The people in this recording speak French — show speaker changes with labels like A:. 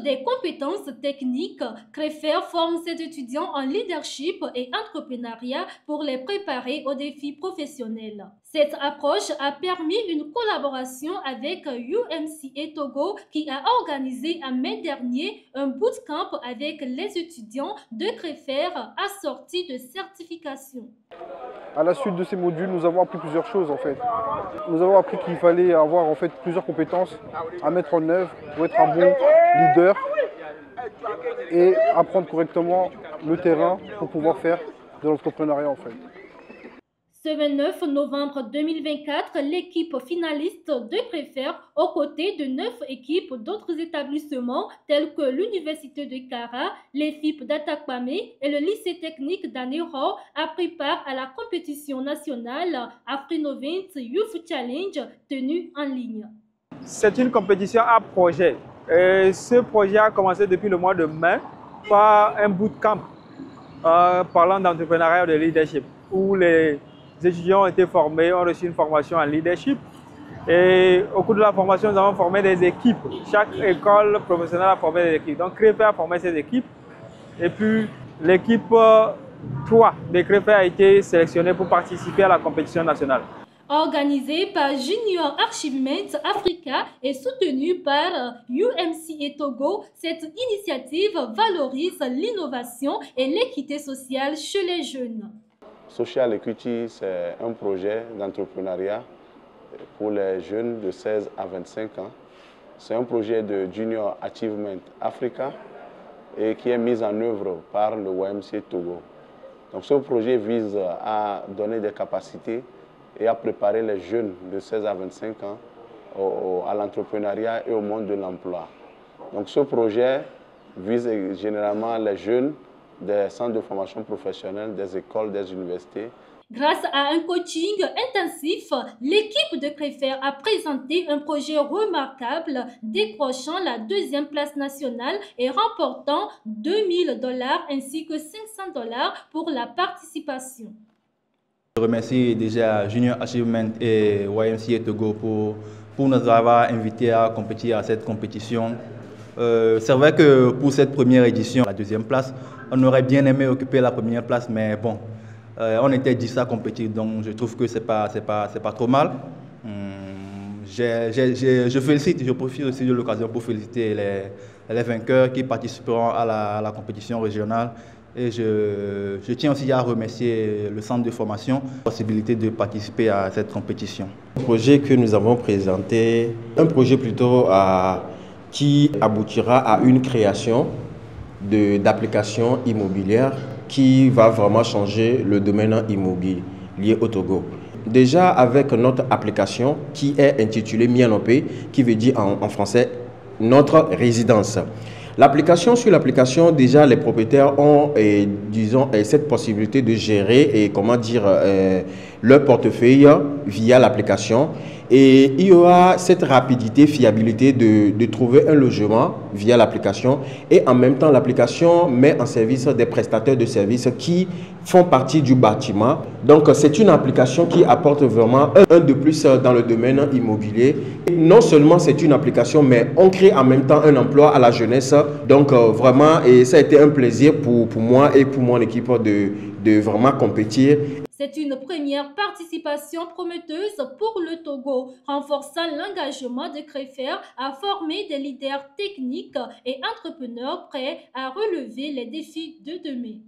A: des compétences techniques, CREFER forme ses étudiants en leadership et entrepreneuriat pour les préparer aux défis professionnels. Cette approche a permis une collaboration avec UMCA Togo qui a organisé en mai dernier un bootcamp avec les étudiants de CREFER assortis de certifications.
B: À la suite de ces modules, nous avons appris plusieurs choses en fait. Nous avons appris qu'il fallait avoir en fait plusieurs compétences à mettre en œuvre pour être un bon leader et apprendre correctement le terrain pour pouvoir faire de l'entrepreneuriat en fait.
A: Ce 29 novembre 2024, l'équipe finaliste de CREFER, aux côtés de 9 équipes d'autres établissements tels que l'Université de Kara, l'EFIP d'Atakwame et le lycée technique d'Anero, a pris part à la compétition nationale Afrinovent Youth Challenge tenue en ligne.
C: C'est une compétition à projet. Et ce projet a commencé depuis le mois de mai par un bootcamp parlant d'entrepreneuriat et de leadership où les étudiants ont été formés, ont reçu une formation en leadership. Et au cours de la formation, nous avons formé des équipes. Chaque école professionnelle a formé des équipes. Donc, CREFER a formé ses équipes. Et puis, l'équipe 3 de CREFER a été sélectionnée pour participer à la compétition nationale.
A: Organisée par Junior Achievement Africa et soutenue par UMCA Togo, cette initiative valorise l'innovation et l'équité sociale chez les jeunes.
D: Social Equity, c'est un projet d'entrepreneuriat pour les jeunes de 16 à 25 ans. C'est un projet de Junior Achievement Africa et qui est mis en œuvre par le YMCA Togo. Donc ce projet vise à donner des capacités et à préparer les jeunes de 16 à 25 ans à l'entrepreneuriat et au monde de l'emploi. Donc ce projet vise généralement les jeunes des centres de formation professionnelle, des écoles, des universités.
A: Grâce à un coaching intensif, l'équipe de CREFER a présenté un projet remarquable, décrochant la 2e place nationale et remportant $2000 ainsi que $500 pour la participation.
E: Je remercie déjà Junior Achievement et YMCA Togo pour nous avoir invités à compétir à cette compétition. C'est vrai que pour cette première édition, la 2e place, on aurait bien aimé occuper la 1re place, mais bon, on était 10 à compétir, donc je trouve que c'est pas trop mal. Je félicite, je profite aussi de l'occasion pour féliciter les vainqueurs qui participeront à la compétition régionale. Et je tiens aussi à remercier le centre de formation pour la possibilité de participer à cette compétition.
F: Le projet que nous avons présenté, un projet plutôt qui aboutira à une création d'applications immobilières qui va vraiment changer le domaine immobilier au Togo. Déjà avec notre application qui est intitulée Mianopé, qui veut dire en français notre résidence. Sur l'application, déjà les propriétaires ont, disons, cette possibilité de gérer leur portefeuille via l'application. Et il y aura cette rapidité, fiabilité de trouver un logement via l'application. Et en même temps, l'application met en service des prestataires de services qui font partie du bâtiment. Donc, c'est une application qui apporte vraiment un de plus dans le domaine immobilier. Et non seulement c'est une application, mais on crée en même temps un emploi à la jeunesse. Donc, vraiment, et ça a été un plaisir pour moi et pour mon équipe de vraiment compétir.
A: C'est une première participation prometteuse pour le Togo, renforçant l'engagement de CREFER à former des leaders techniques et entrepreneurs prêts à relever les défis de demain.